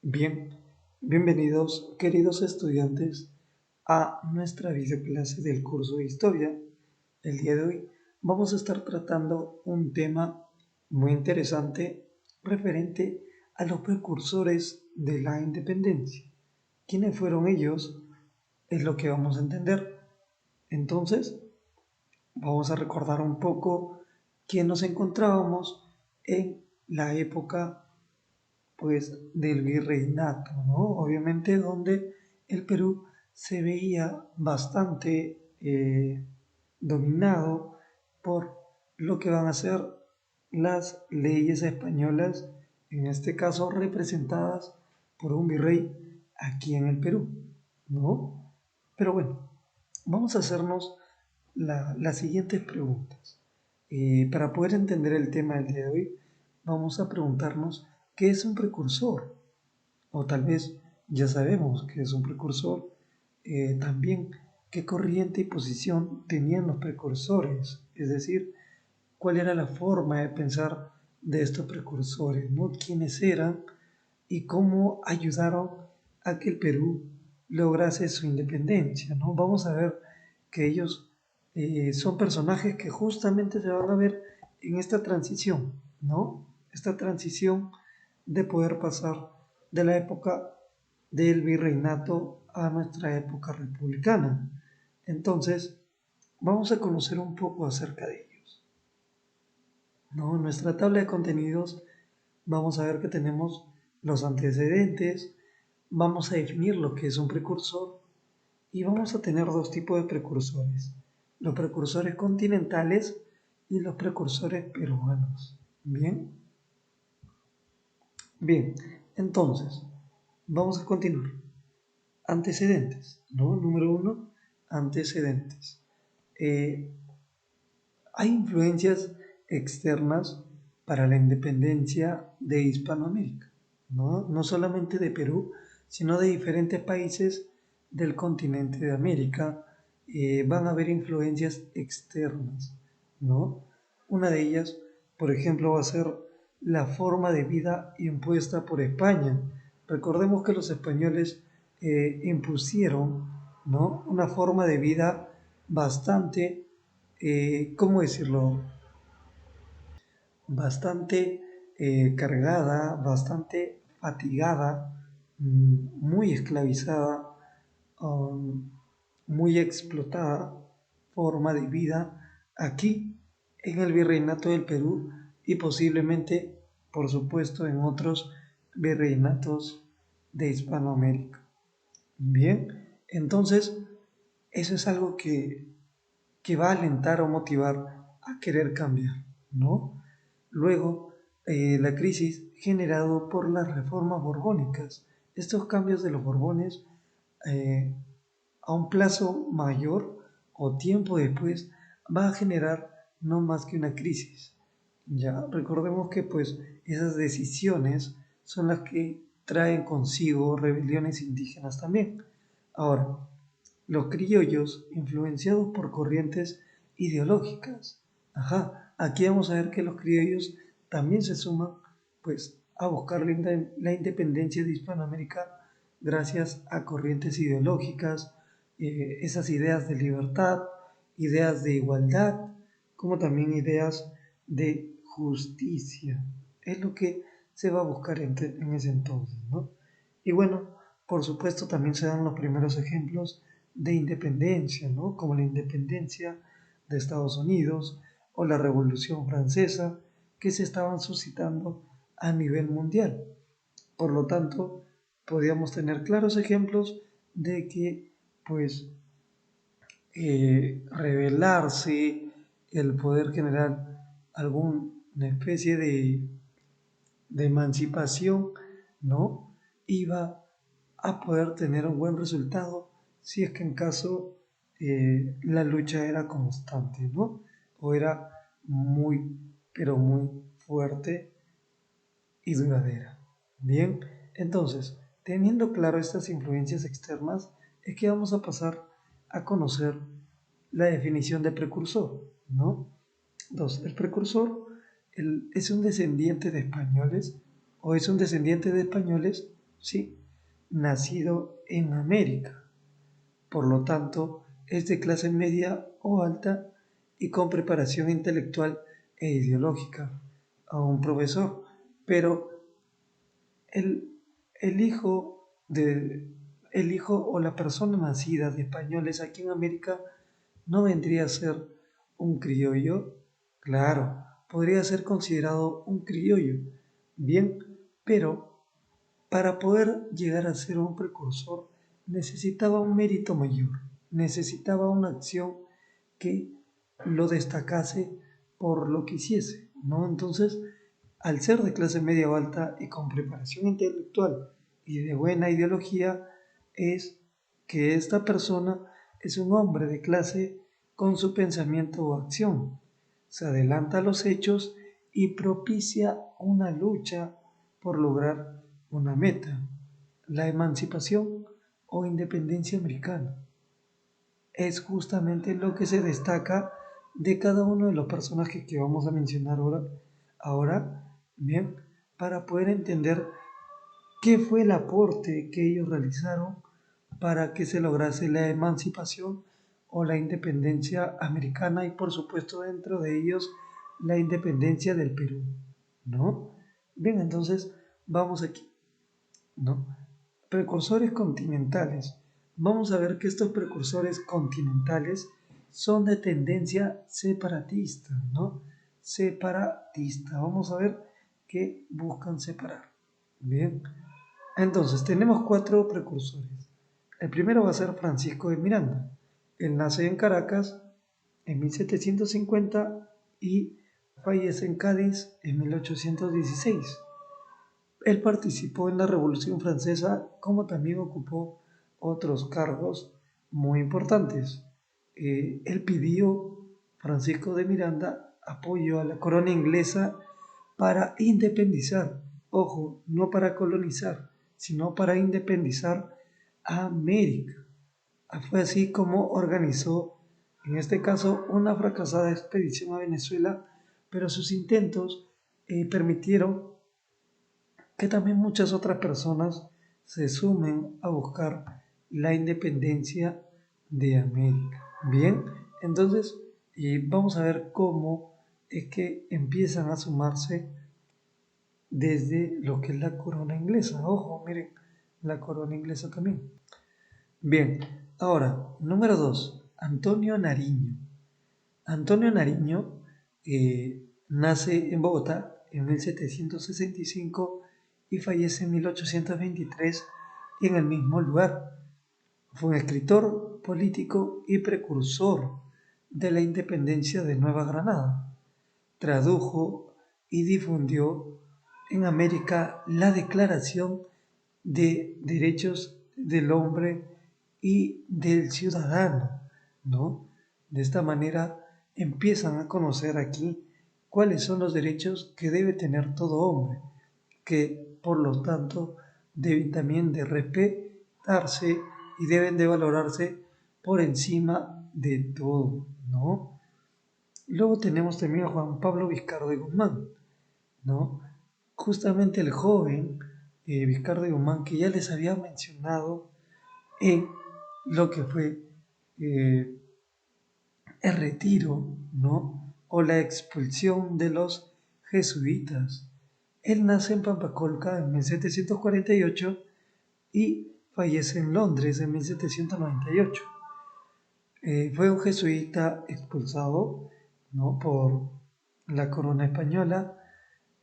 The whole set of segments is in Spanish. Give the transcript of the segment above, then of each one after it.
Bien, bienvenidos queridos estudiantes a nuestra videoclase del curso de Historia. El día de hoy vamos a estar tratando un tema muy interesante referente a los precursores de la independencia. ¿Quiénes fueron ellos? Es lo que vamos a entender. Entonces, vamos a recordar un poco que nos encontrábamos en la época pues del virreinato, ¿no? Obviamente donde el Perú se veía bastante dominado por lo que van a ser las leyes españolas, en este caso representadas por un virrey aquí en el Perú, ¿no? Pero bueno, vamos a hacernos las siguientes preguntas. Para poder entender el tema del día de hoy, vamos a preguntarnos qué es un precursor. O tal vez ya sabemos qué es un precursor. También qué corriente y posición tenían los precursores. Es decir, cuál era la forma de pensar de estos precursores, ¿no? Quiénes eran y cómo ayudaron a que el Perú lograse su independencia, ¿no? Vamos a ver que ellos son personajes que justamente se van a ver en esta transición, ¿no? Esta transición de poder pasar de la época del virreinato a nuestra época republicana. Entonces, vamos a conocer un poco acerca de ellos, ¿no? En nuestra tabla de contenidos vamos a ver que tenemos los antecedentes, vamos a definir lo que es un precursor y vamos a tener dos tipos de precursores, los precursores continentales y los precursores peruanos. Bien, bien, entonces vamos a continuar. Antecedentes, ¿no? Número uno, antecedentes. Eh, Hay influencias externas para la independencia de Hispanoamérica, ¿no? No solamente de Perú, sino de diferentes países del continente de América. Van a haber influencias externas, ¿no? Una de ellas, por ejemplo, va a ser la forma de vida impuesta por España. Recordemos que los españoles impusieron, ¿no?, una forma de vida bastante, ¿cómo decirlo?, bastante cargada, bastante fatigada, muy esclavizada, um, muy explotada forma de vida aquí en el virreinato del Perú y posiblemente, por supuesto, en otros virreinatos de Hispanoamérica. Bien, entonces eso es algo que va a alentar o motivar a querer cambiar, ¿no? Luego, la crisis generado por las reformas borbónicas. Estos cambios de los Borbones eh, a un plazo mayor o tiempo después va a generar no más que una crisis. Ya recordemos que pues esas decisiones son las que traen consigo rebeliones indígenas también. Ahora, los criollos influenciados por corrientes ideológicas. Ajá, aquí vamos a ver que los criollos también se suman pues a buscar la independencia de Hispanoamérica gracias a corrientes ideológicas, esas ideas de libertad, ideas de igualdad, como también ideas de justicia. Es lo que se va a buscar en ese entonces, ¿no? Y bueno, por supuesto también se dan los primeros ejemplos de independencia, ¿no? Como la independencia de Estados Unidos o la Revolución Francesa, que se estaban suscitando a nivel mundial. Por lo tanto, podíamos tener claros ejemplos de que, pues, revelarse, el poder generar alguna especie de emancipación, ¿no?, iba a poder tener un buen resultado si es que en caso la lucha era constante, ¿no? O era muy, pero muy fuerte y duradera. Bien, entonces, teniendo claro estas influencias externas, es que vamos a pasar a conocer la definición de precursor, ¿no? Entonces, el precursor es un descendiente de españoles o es un descendiente de españoles ¿sí? Nacido en América. Por lo tanto, es de clase media o alta y con preparación intelectual e ideológica a un profesor. Pero el, el hijo el hijo o la persona nacida de españoles aquí en América no vendría a ser un criollo. Claro, podría ser considerado un criollo. Bien, pero para poder llegar a ser un precursor necesitaba un mérito mayor, necesitaba una acción que lo destacase por lo que hiciese, ¿no? Entonces, al ser de clase media o alta y con preparación intelectual y de buena ideología, es que esta persona es un hombre de clase con su pensamiento o acción. Se adelanta a los hechos y propicia una lucha por lograr una meta, la emancipación o independencia americana. Es justamente lo que se destaca de cada uno de los personajes que vamos a mencionar ahora, bien, para poder entender qué fue el aporte que ellos realizaron para que se lograse la emancipación o la independencia americana y por supuesto dentro de ellos la independencia del Perú, ¿no? Bien, entonces vamos aquí, ¿no? Precursores continentales. Vamos a ver que estos precursores continentales son de tendencia separatista, ¿no? Separatista. Vamos a ver que buscan separar. Bien. Entonces, tenemos cuatro precursores. El primero va a ser Francisco de Miranda. Él nace en Caracas en 1750 y fallece en Cádiz en 1816. Él participó en la Revolución Francesa, como también ocupó otros cargos muy importantes. Él pidió, Francisco de Miranda, apoyo a la corona inglesa para independizar, ojo, no para colonizar, sino para independizar a América. Fue así como organizó, en este caso, una fracasada expedición a Venezuela, pero sus intentos permitieron que también muchas otras personas se sumen a buscar la independencia de América. Bien, entonces vamos a ver cómo es que empiezan a sumarse desde lo que es la corona inglesa. Ojo, miren, la corona inglesa también. Bien, ahora, número 2, Antonio Nariño. Antonio Nariño nace en Bogotá en 1765 y fallece en 1823 en el mismo lugar. Fue un escritor, político y precursor de la independencia de Nueva Granada. Tradujo y difundió en América la Declaración de Derechos del Hombre y del Ciudadano, ¿no? De esta manera empiezan a conocer aquí cuáles son los derechos que debe tener todo hombre, que por lo tanto deben también de respetarse y deben de valorarse por encima de todo, ¿no? Luego tenemos también a Juan Pablo Vizcarra de Guzmán, ¿no? Justamente el joven Vizcarra de Guzmán que ya les había mencionado en lo que fue eh, el retiro, ¿no? O la expulsión de los jesuitas. Él nace en Pampacolca en 1748 y fallece en Londres en 1798. Fue un jesuita expulsado, ¿no? Por la corona española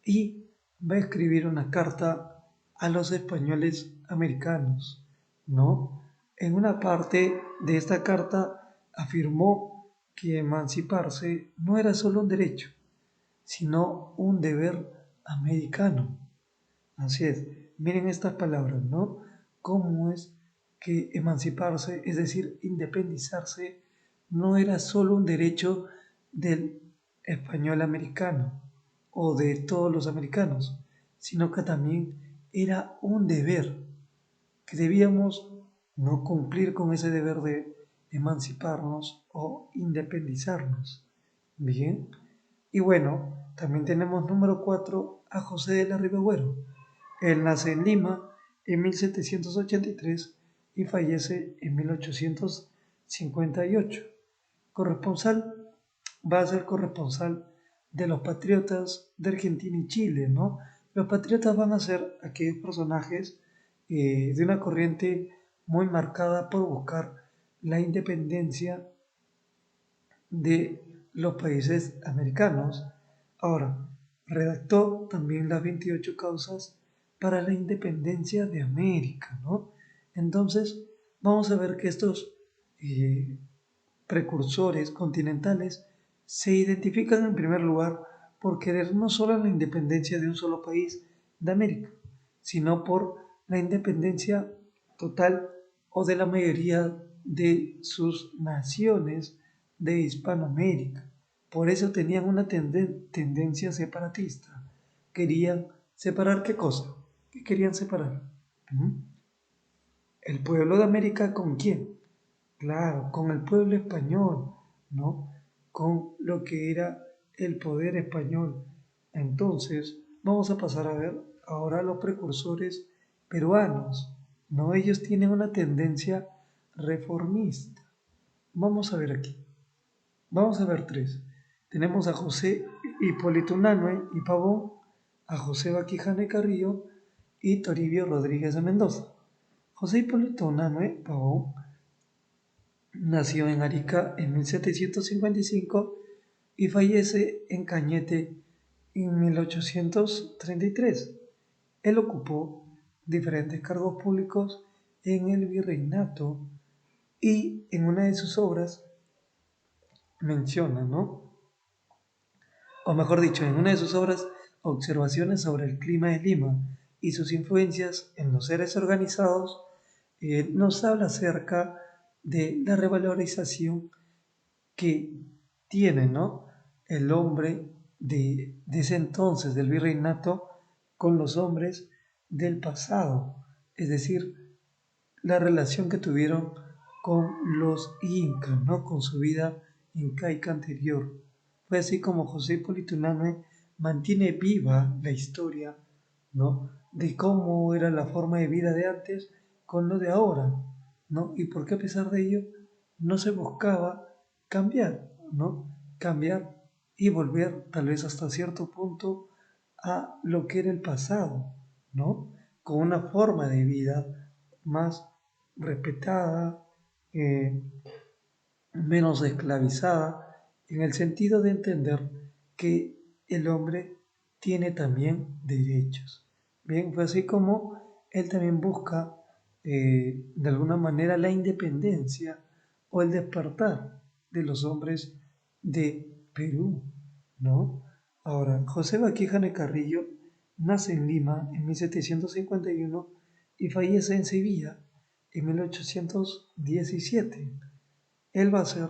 y va a escribir una carta a los españoles americanos, ¿no? En una parte de esta carta afirmó que emanciparse no era solo un derecho, sino un deber americano. Así es, miren estas palabras, ¿no? ¿Cómo es que emanciparse, es decir, independizarse, no era solo un derecho del español americano o de todos los americanos, sino que también era un deber que debíamos no cumplir con ese deber de emanciparnos o independizarnos? Bien, y bueno, también tenemos número 4 a José de la Ribagüero. Él nace en Lima en 1783 y fallece en 1858. Corresponsal, va a ser corresponsal de los patriotas de Argentina y Chile, ¿no? Los patriotas van a ser aquellos personajes de una corriente muy marcada por buscar la independencia de los países americanos. Ahora, redactó también las 28 causas para la independencia de América, ¿no? Entonces, vamos a ver que estos eh, precursores continentales se identifican en primer lugar por querer no solo la independencia de un solo país de América, sino por la independencia total o de la mayoría de sus naciones de Hispanoamérica. Por eso tenían una tendencia separatista. Querían separar qué cosa? ¿Qué querían separar? ¿Mm? ¿El pueblo de América con quién? Claro, con el pueblo español, ¿no? Con lo que era el poder español. Entonces, vamos a pasar a ver ahora los precursores peruanos, ¿no? Ellos tienen una tendencia reformista. Vamos a ver aquí. Vamos a ver tres. Tenemos a José Hipólito Unanue y Pavón, a José Vaquijano y Carrillo y Toribio Rodríguez de Mendoza. José Hipólito Unanue Pavón nació en Arica en 1755 y fallece en Cañete en 1833. Él ocupó diferentes cargos públicos en el virreinato y en una de sus obras menciona, ¿no? O mejor dicho, en una de sus obras, Observaciones sobre el clima de Lima y sus influencias en los seres organizados, nos habla acerca de la revalorización que tiene, ¿no? El hombre de ese entonces, del virreinato, con los hombres del pasado, es decir, la relación que tuvieron con los incas, ¿no? Con su vida incaica anterior. Fue así como José Hipólito Unanue mantiene viva la historia, ¿no? De cómo era la forma de vida de antes con lo de ahora, ¿no? Y por qué a pesar de ello no se buscaba cambiar, ¿no? Cambiar y volver tal vez hasta cierto punto a lo que era el pasado, ¿no? Con una forma de vida más respetada, eh, menos esclavizada, en el sentido de entender que el hombre tiene también derechos. Bien, fue así como él también busca de alguna manera la independencia o el despertar de los hombres de Perú, ¿no? Ahora, José Vaquijano Carrillo nace en Lima en 1751 y fallece en Sevilla en 1817. Él va a ser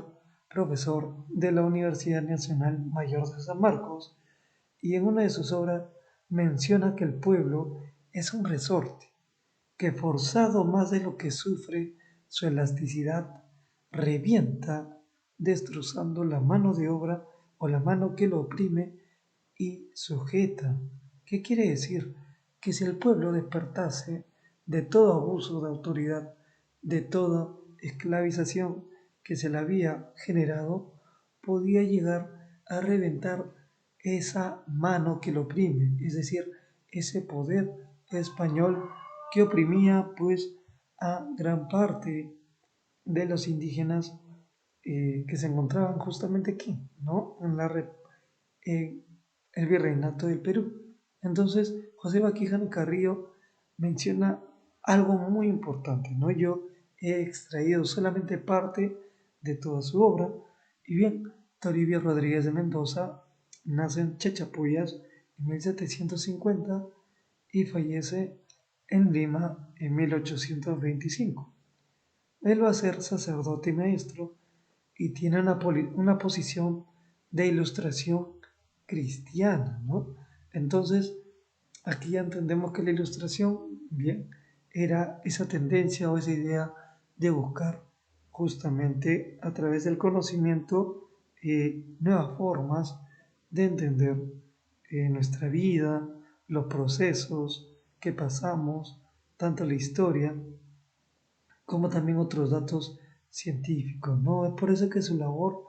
profesor de la Universidad Nacional Mayor de San Marcos y en una de sus obras menciona que el pueblo es un resorte que forzado más de lo que sufre su elasticidad, revienta destrozando la mano de obra o la mano que lo oprime y sujeta. ¿Qué quiere decir? Que si el pueblo despertase de todo abuso de autoridad, de toda esclavización que se le había generado, podía llegar a reventar esa mano que lo oprime, es decir, ese poder español que oprimía pues a gran parte de los indígenas que se encontraban justamente aquí, ¿no? En el virreinato del Perú. Entonces, José Vaquijano Carrillo menciona algo muy importante, ¿no? Yo he extraído solamente parte de toda su obra. Y bien, Toribio Rodríguez de Mendoza nace en Chachapuyas en 1750 y fallece en Lima en 1825. Él va a ser sacerdote y maestro y tiene una posición de ilustración cristiana, ¿no? Entonces, aquí ya entendemos que la ilustración, bien, era esa tendencia o esa idea de buscar justamente a través del conocimiento nuevas formas de entender nuestra vida, los procesos que pasamos tanto la historia como también otros datos científicos, ¿no? Es por eso que su labor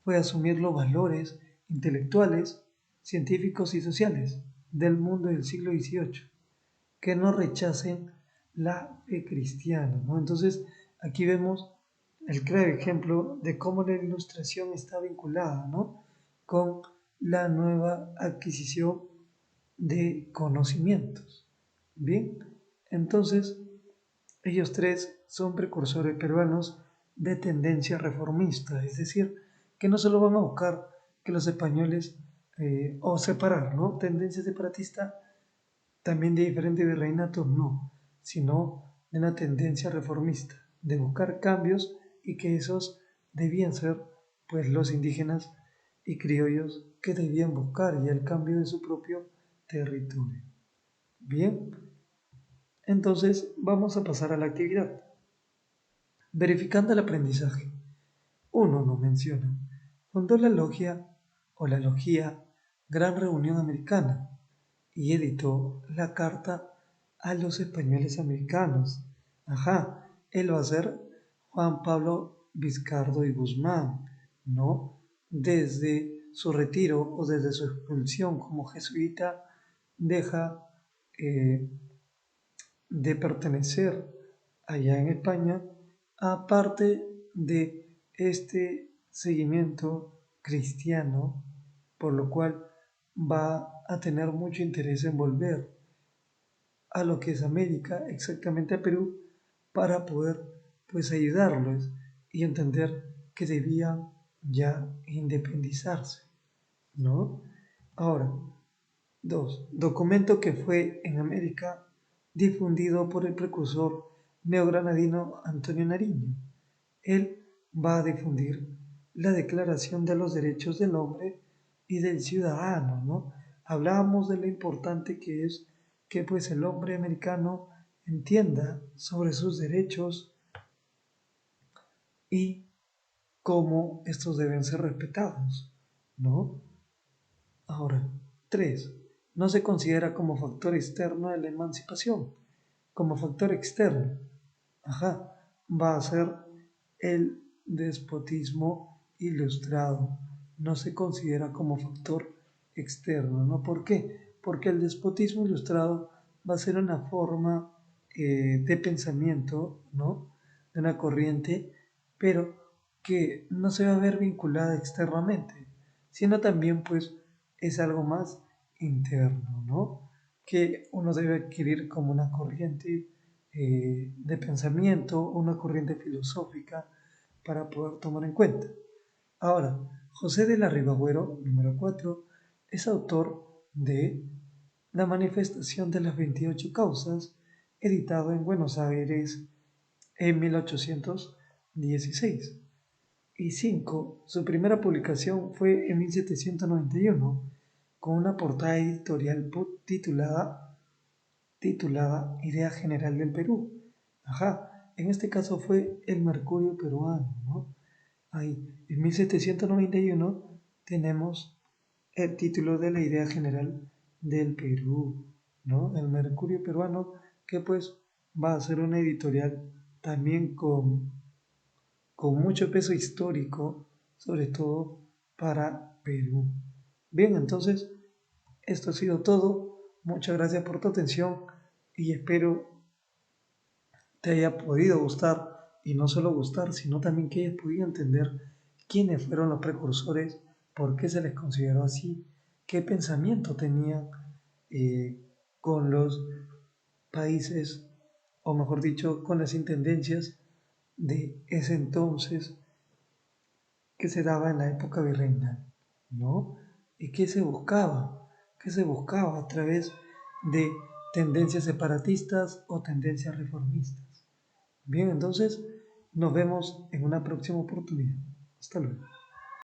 fue asumir los valores intelectuales, científicos y sociales del mundo del siglo XVIII, que no rechacen la fe cristiana, ¿no? Entonces, aquí vemos el claro ejemplo de cómo la ilustración está vinculada, ¿no?, con la nueva adquisición de conocimientos. Bien, entonces ellos tres son precursores peruanos de tendencia reformista, es decir, que no solo van a buscar que los españoles o separar, ¿no?, tendencia separatista también de diferentes virreinatos, no, sino de una tendencia reformista, de buscar cambios y que esos debían ser pues los indígenas y criollos que debían buscar ya el cambio de su propio territorio. Bien, entonces vamos a pasar a la actividad. Verificando el aprendizaje. Uno nos menciona, fundó la logia o la logía Gran Reunión Americana y editó la carta a los españoles americanos. Ajá, él va a ser Juan Pablo Vizcardo y Guzmán, ¿no? Desde su retiro o desde su expulsión como jesuita, deja eh, de pertenecer allá en España, aparte de este seguimiento cristiano, por lo cual va a tener mucho interés en volver a lo que es América, exactamente a Perú, para poder pues ayudarlos y entender que debían ya independizarse, ¿no? Ahora, dos, documento que fue en América difundido por el precursor neogranadino Antonio Nariño. Él va a difundir la Declaración de los Derechos del Hombre y del Ciudadano, ¿no? Hablábamos de lo importante que es que pues el hombre americano entienda sobre sus derechos y cómo estos deben ser respetados, ¿no? Ahora, 3. No se considera como factor externo de la emancipación, como factor externo. Ajá, va a ser el despotismo ilustrado. No se considera como factor externo, ¿no? ¿Por qué? Porque el despotismo ilustrado va a ser una forma de pensamiento, ¿no?, de una corriente, pero que no se va a ver vinculada externamente, sino también pues es algo más interno, ¿no?, que uno debe adquirir como una corriente de pensamiento, una corriente filosófica para poder tomar en cuenta. Ahora, José de la Ribagüero, número 4, es autor de La manifestación de las 28 causas, editado en Buenos Aires en 1816. Y 5. Su primera publicación fue en 1791, con una portada editorial titulada Idea General del Perú. Ajá, en este caso fue el Mercurio peruano, ¿no? Ahí, en 1791 tenemos el título de la Idea General del Perú, ¿no? El Mercurio peruano, que pues va a ser una editorial también con mucho peso histórico, sobre todo para Perú. Bien, entonces, esto ha sido todo. Muchas gracias por tu atención y espero te haya podido gustar, y no solo gustar, sino también que hayas podido entender quiénes fueron los precursores, por qué se les consideró así, qué pensamiento tenían con los países, o mejor dicho, con las intendencias de ese entonces que se daba en la época virreinal, ¿no? ¿Y qué se buscaba? ¿Qué se buscaba a través de tendencias separatistas o tendencias reformistas? Bien, entonces nos vemos en una próxima oportunidad. Hasta luego.